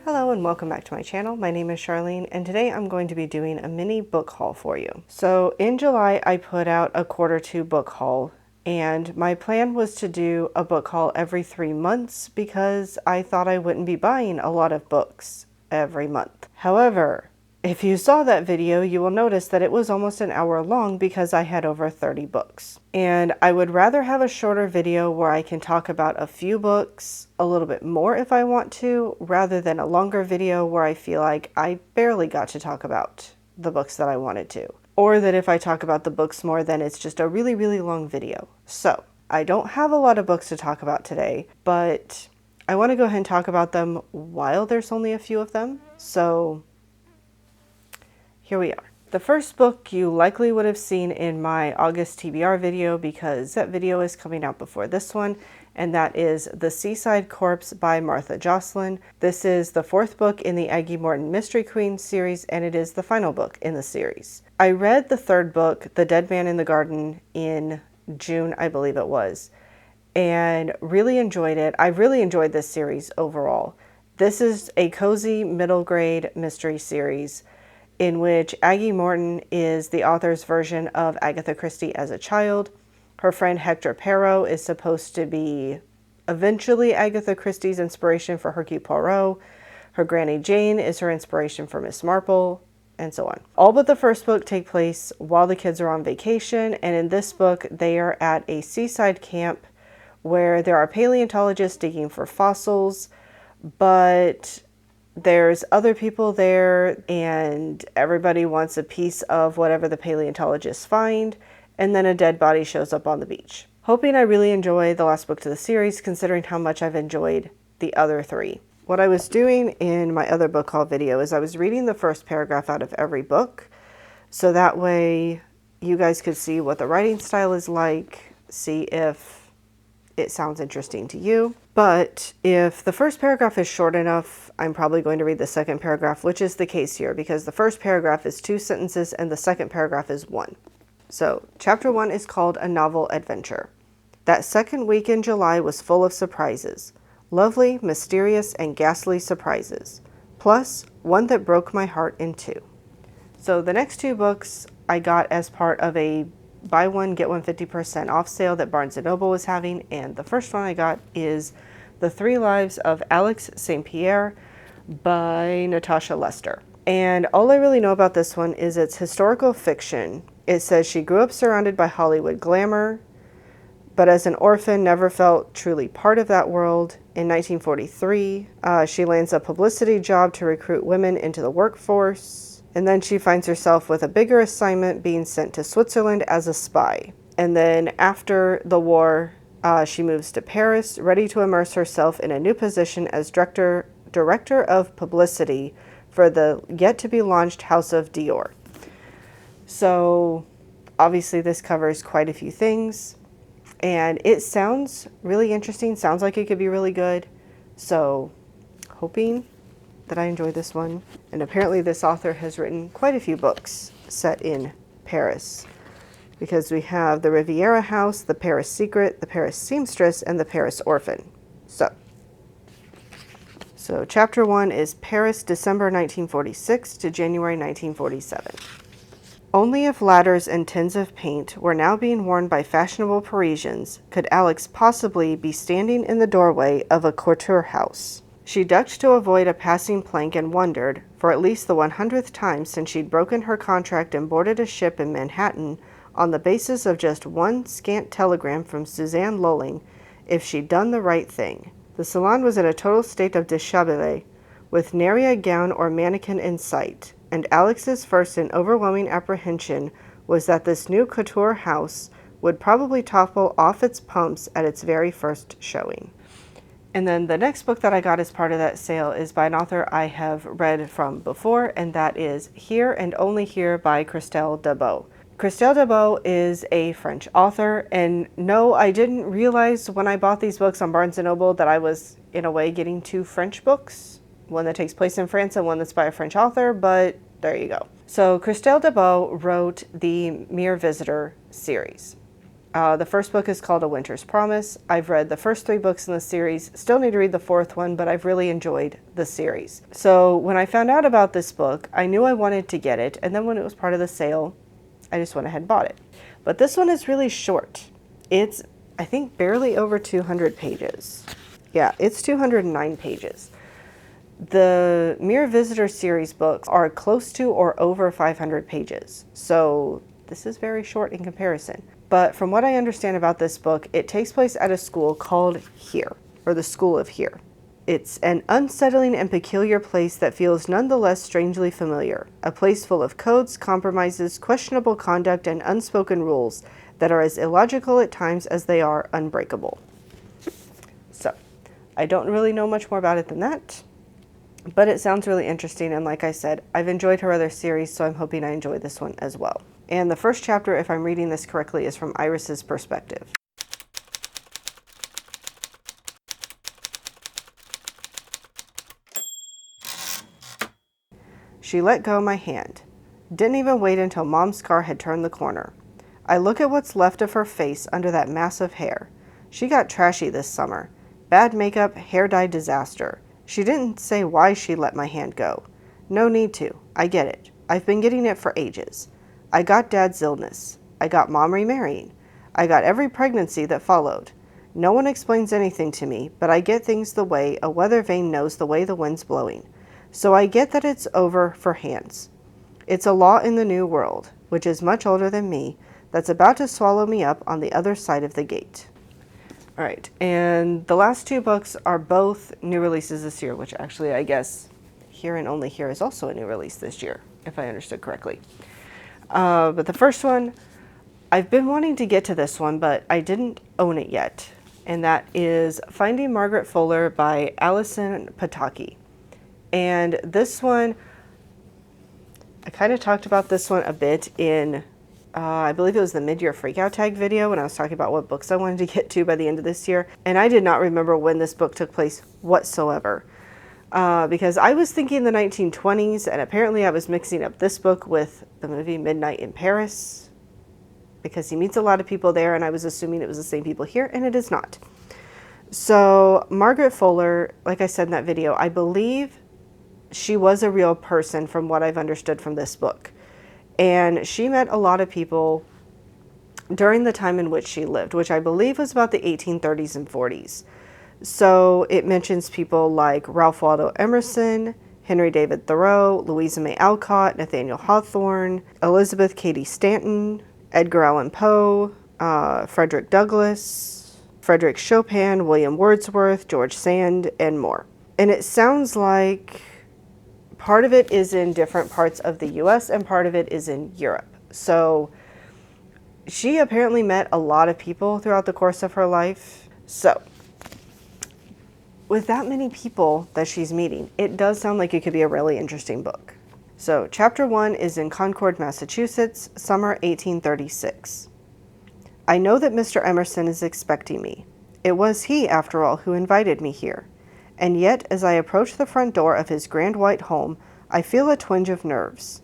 Hello and welcome back to my channel. My name is Charlene and today I'm going to be doing a mini book haul for you. So in July I put out a Q2 book haul and my plan was to do a book haul every 3 months because I thought I wouldn't be buying a lot of books every month. However, if you saw that video, you will notice that it was almost an hour long because I had over 30 books. And I would rather have a shorter video where I can talk about a few books a little bit more if I want to, rather than a longer video where I feel like I barely got to talk about the books that I wanted to. Or that if I talk about the books more, then it's just a really, really long video. So I don't have a lot of books to talk about today, but I want to go ahead and talk about them while there's only a few of them. So here we are. The first book you likely would have seen in my August TBR video because that video is coming out before this one, and that is The Seaside Corpse by Martha Jocelyn. This is the 4th book in the Aggie Morton Mystery Queen series, and it is the final book in the series. I read the 3rd book, The Dead Man in the Garden, in June, I believe it was, and really enjoyed it. I really enjoyed this series overall. This is a cozy middle grade mystery series in which Aggie Morton is the author's version of Agatha Christie as a child. Her friend Hector Perot is supposed to be eventually Agatha Christie's inspiration for Hercule Poirot. Her Granny Jane is her inspiration for Miss Marple, and so on. All but the first book take place while the kids are on vacation, and in this book they are at a seaside camp where there are paleontologists digging for fossils, but there's other people there and everybody wants a piece of whatever the paleontologists find, and then a dead body shows up on the beach. Hoping I really enjoy the last book to the series considering how much I've enjoyed the other 3. What I was doing in my other book haul video is I was reading the first paragraph out of every book, so that way you guys could see what the writing style is like, see if it sounds interesting to you. But if the first paragraph is short enough, I'm probably going to read the second paragraph, which is the case here because the first paragraph is 2 sentences and the second paragraph is 1. So, chapter 1 is called A Novel Adventure. That second week in July was full of surprises. Lovely, mysterious, and ghastly surprises. Plus, one that broke my heart in 2. So the next 2 books I got as part of a buy one, get one 50% off sale that Barnes & Noble was having, and the first one I got is The 3 Lives of Alex St. Pierre by Natasha Lester. And all I really know about this one is it's historical fiction. It says she grew up surrounded by Hollywood glamour, but as an orphan never felt truly part of that world. In 1943, she lands a publicity job to recruit women into the workforce. And then she finds herself with a bigger assignment being sent to Switzerland as a spy. And then after the war, she moves to Paris, ready to immerse herself in a new position as director of publicity for the yet-to-be-launched House of Dior. So obviously this covers quite a few things. And it sounds really interesting, sounds like it could be really good. So hoping that I enjoy this one. And apparently this author has written quite a few books set in Paris, because we have The Riviera House, The Paris Secret, The Paris Seamstress, and The Paris Orphan. So chapter 1 is Paris, December 1946 to January 1947. Only if ladders and tins of paint were now being worn by fashionable Parisians could Alex possibly be standing in the doorway of a couture house. She ducked to avoid a passing plank and wondered, for at least the 100th time since she'd broken her contract and boarded a ship in Manhattan on the basis of just one scant telegram from Suzanne Lulling, if she'd done the right thing. The salon was in a total state of dishabille, with nary a gown or mannequin in sight, and Alex's first and overwhelming apprehension was that this new couture house would probably topple off its pumps at its very first showing. And then the next book that I got as part of that sale is by an author I have read from before, and that is Here and Only Here by Christelle Debout. Christelle Debout is a French author, and no, I didn't realize when I bought these books on Barnes & Noble that I was, in a way, getting 2 French books, one that takes place in France and one that's by a French author, but there you go. So Christelle Debout wrote the Mere Visitor series. The first book is called A Winter's Promise. I've read the first 3 books in the series, still need to read the 4th one, but I've really enjoyed the series. So when I found out about this book, I knew I wanted to get it, and then when it was part of the sale, I just went ahead and bought it. But this one is really short. It's, I think, barely over 200 pages. Yeah, it's 209 pages. The Mere Visitor series books are close to or over 500 pages, so this is very short in comparison. But from what I understand about this book, it takes place at a school called Here, or the School of Here. It's an unsettling and peculiar place that feels nonetheless strangely familiar. A place full of codes, compromises, questionable conduct, and unspoken rules that are as illogical at times as they are unbreakable. So, I don't really know much more about it than that, but it sounds really interesting, and like I said, I've enjoyed her other series, so I'm hoping I enjoy this one as well. And the first chapter, if I'm reading this correctly, is from Iris's perspective. She let go my hand. Didn't even wait until Mom's car had turned the corner. I look at what's left of her face under that mass of hair. She got trashy this summer. Bad makeup, hair dye disaster. She didn't say why she let my hand go. No need to. I get it. I've been getting it for ages. I got Dad's illness. I got Mom remarrying. I got every pregnancy that followed. No one explains anything to me, but I get things the way a weather vane knows the way the wind's blowing. So I get that it's over for hands. It's a law in the New World, which is much older than me, that's about to swallow me up on the other side of the gate. All right, and the last 2 books are both new releases this year, which actually I guess Here and Only Here is also a new release this year, if I understood correctly. But the first one, I've been wanting to get to this one, but I didn't own it yet. And that is Finding Margaret Fuller by Alison Pataki. And this one, I kind of talked about this one a bit in, I believe it was the mid-year freakout tag video when I was talking about what books I wanted to get to by the end of this year. And I did not remember when this book took place whatsoever. Because I was thinking the 1920s, and apparently I was mixing up this book with the movie Midnight in Paris, because he meets a lot of people there, and I was assuming it was the same people here, and it is not. So Margaret Fuller, like I said in that video, I believe she was a real person from what I've understood from this book. And she met a lot of people during the time in which she lived, which I believe was about the 1830s and 40s. So it mentions people like Ralph Waldo Emerson, Henry David Thoreau, Louisa May Alcott, Nathaniel Hawthorne, Elizabeth Cady Stanton, Edgar Allan Poe, Frederick Douglass, Frederick Chopin, William Wordsworth, George Sand, and more. And it sounds like part of it is in different parts of the US and part of it is in Europe. So she apparently met a lot of people throughout the course of her life. So with that many people that she's meeting, it does sound like it could be a really interesting book. So chapter 1 is in Concord, Massachusetts, summer 1836. I know that Mr. Emerson is expecting me. It was he, after all, who invited me here. And yet, as I approach the front door of his grand white home, I feel a twinge of nerves.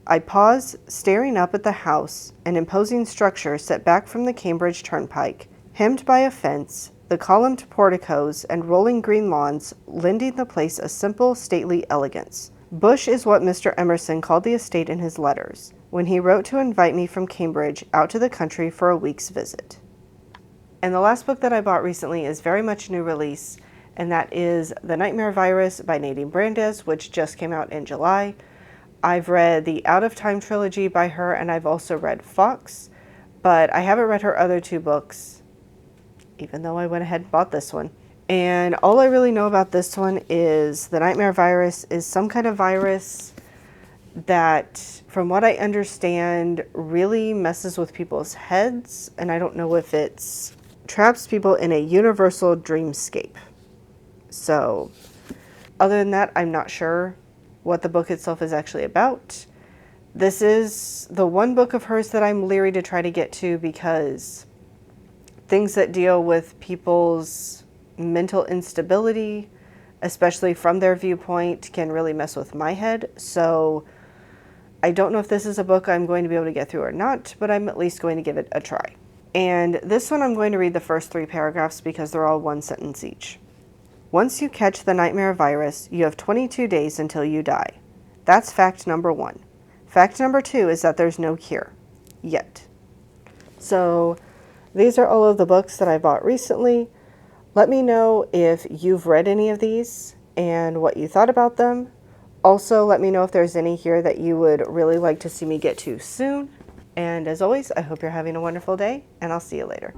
I pause, staring up at the house, an imposing structure set back from the Cambridge Turnpike, hemmed by a fence, the columned porticos and rolling green lawns lending the place a simple, stately elegance. Bush is what Mr. Emerson called the estate in his letters, when he wrote to invite me from Cambridge out to the country for a week's visit. And the last book that I bought recently is very much a new release, and that is The Nightmare Virus by Nadine Brandes, which just came out in July. I've read the Out of Time trilogy by her, and I've also read Fox, but I haven't read her other 2 books, even though I went ahead and bought this one. And all I really know about this one is the Nightmare Virus is some kind of virus that, from what I understand, really messes with people's heads, and I don't know if it's traps people in a universal dreamscape. So, other than that, I'm not sure what the book itself is actually about. This is the one book of hers that I'm leery to try to get to because things that deal with people's mental instability, especially from their viewpoint, can really mess with my head. So I don't know if this is a book I'm going to be able to get through or not, but I'm at least going to give it a try. And this one I'm going to read the first 3 paragraphs because they're all 1 sentence each. Once you catch the nightmare virus, you have 22 days until you die. That's fact number 1. Fact number 2 is that there's no cure. Yet. So these are all of the books that I bought recently. Let me know if you've read any of these and what you thought about them. Also, let me know if there's any here that you would really like to see me get to soon. And as always, I hope you're having a wonderful day, and I'll see you later.